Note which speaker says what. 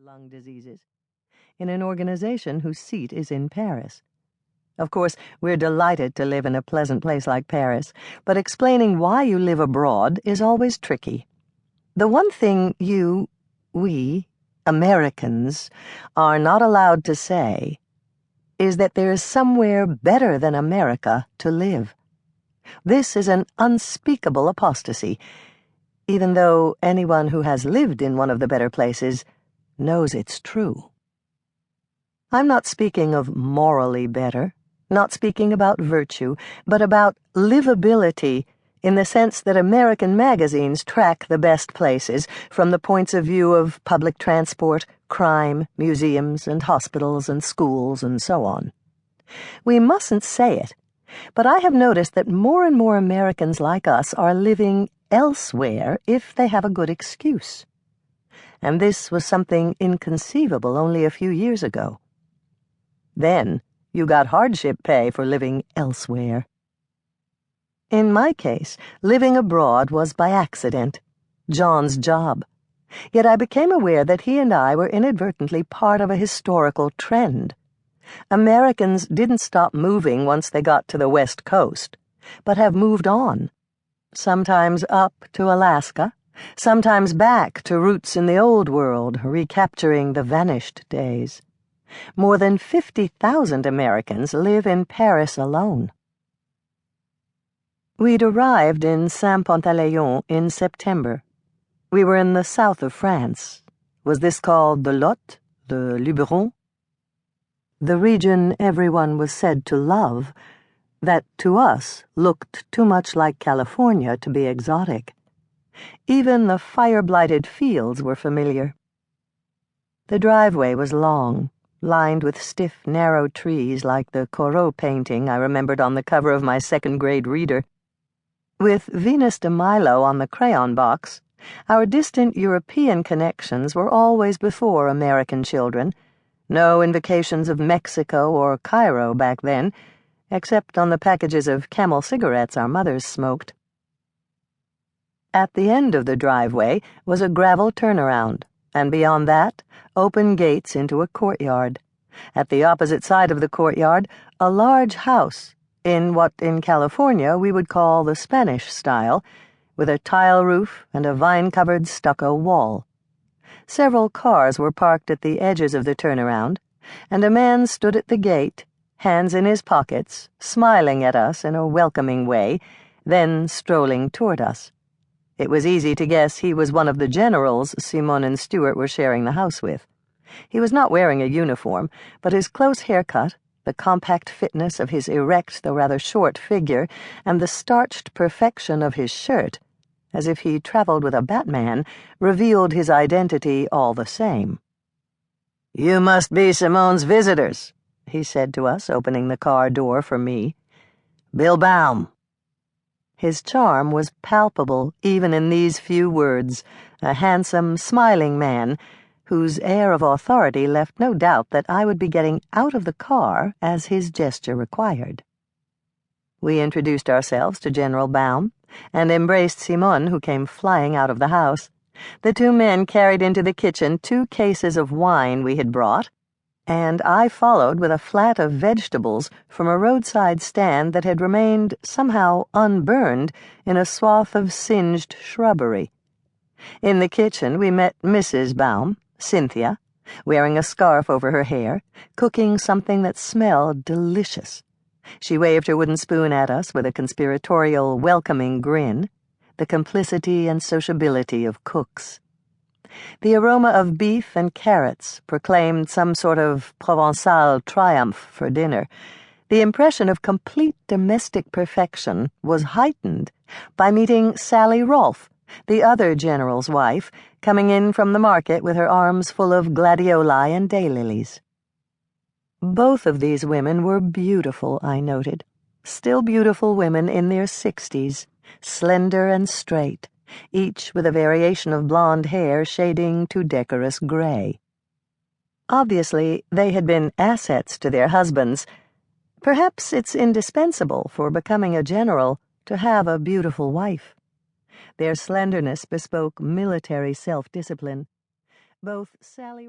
Speaker 1: lung diseases, in an organization whose seat is in Paris. Of course, we're delighted to live in a pleasant place like Paris, but explaining why you live abroad is always tricky. The one thing we, Americans, are not allowed to say is that there is somewhere better than America to live. This is an unspeakable apostasy, even though anyone who has lived in one of the better places knows it's true. I'm not speaking of morally better, not speaking about virtue, but about livability in the sense that American magazines track the best places from the points of view of public transport, crime, museums, and hospitals and schools and so on. We mustn't say it, but I have noticed that more and more Americans like us are living elsewhere if they have a good excuse. And this was something inconceivable only a few years ago. Then you got hardship pay for living elsewhere. In my case, living abroad was by accident, John's job. Yet I became aware that he and I were inadvertently part of a historical trend. Americans didn't stop moving once they got to the West Coast, but have moved on, sometimes up to Alaska, sometimes back to roots in the Old World, recapturing the vanished days. More than 50,000 Americans live in Paris alone. We'd arrived in Saint-Pantaleon in September. We were in the south of France. Was this called the Lot, the Luberon? The region everyone was said to love, that to us looked too much like California to be exotic. Even the fire-blighted fields were familiar. The driveway was long, lined with stiff, narrow trees like the Corot painting I remembered on the cover of my second-grade reader. With Venus de Milo on the crayon box, our distant European connections were always before American children. No invocations of Mexico or Cairo back then, except on the packages of Camel cigarettes our mothers smoked. At the end of the driveway was a gravel turnaround, and beyond that, open gates into a courtyard. At the opposite side of the courtyard, a large house, in what in California we would call the Spanish style, with a tile roof and a vine-covered stucco wall. Several cars were parked at the edges of the turnaround, and a man stood at the gate, hands in his pockets, smiling at us in a welcoming way, then strolling toward us. It was easy to guess he was one of the generals Simone and Stuart were sharing the house with. He was not wearing a uniform, but his close haircut, the compact fitness of his erect though rather short figure, and the starched perfection of his shirt, as if he traveled with a Batman, revealed his identity all the same. "You must be Simone's visitors," he said to us, opening the car door for me. "Bill Baum." His charm was palpable even in these few words, a handsome, smiling man, whose air of authority left no doubt that I would be getting out of the car as his gesture required. We introduced ourselves to General Baum, and embraced Simone, who came flying out of the house. The two men carried into the kitchen 2 cases of wine we had brought, and I followed with a flat of vegetables from a roadside stand that had remained somehow unburned in a swath of singed shrubbery. In the kitchen we met Mrs. Baum, Cynthia, wearing a scarf over her hair, cooking something that smelled delicious. She waved her wooden spoon at us with a conspiratorial, welcoming grin, the complicity and sociability of cooks. The aroma of beef and carrots proclaimed some sort of Provençal triumph for dinner. The impression of complete domestic perfection was heightened by meeting Sally Rolfe, the other general's wife, coming in from the market with her arms full of gladioli and daylilies. Both of these women were beautiful, I noted, still beautiful women in their 60s, slender and straight, each with a variation of blonde hair shading to decorous gray. Obviously, they had been assets to their husbands. Perhaps it's indispensable for becoming a general to have a beautiful wife. Their slenderness bespoke military self-discipline. Both Sally